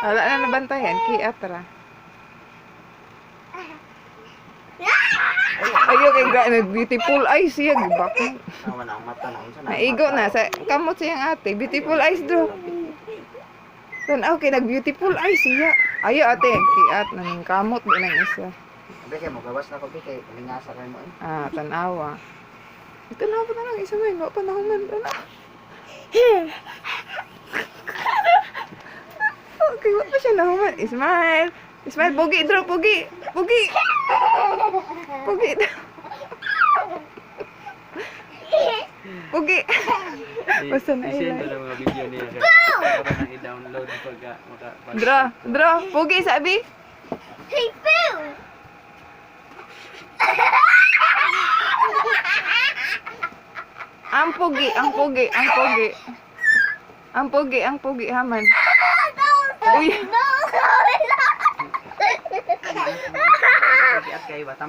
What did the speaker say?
Wala na nabantayan. Kiatra. Ayo kay beautiful eyes siya. Gibak. Awa na ang mata na. Unsa na? Naigo na. Sa kamot siyang ate. Beautiful eyes do. Tanaw kay nag-beautiful eyes siya. Ayo ate. Kiat. Nang kamot din ang isa. Abi kay mo gawas na ko bi kay lingasa kay mo eh. Ah, tanawa. Ito na po na lang isa man. Wa pa nahuman. Tanaw. Okay, wa pa siya nahuman. Smile. Smile. Pogi, draw. Pogi. Pogi. Pogi. Pogi. Basta na I-send ilan. ko lang mga video niya. Para nang i-download pagka Draw. Draw. Pogi, sabi. Hey, Boo! Ang pogi, ang pogi, ang pogi. Ang pogi, ang pogi, haman. Uy. At kay bata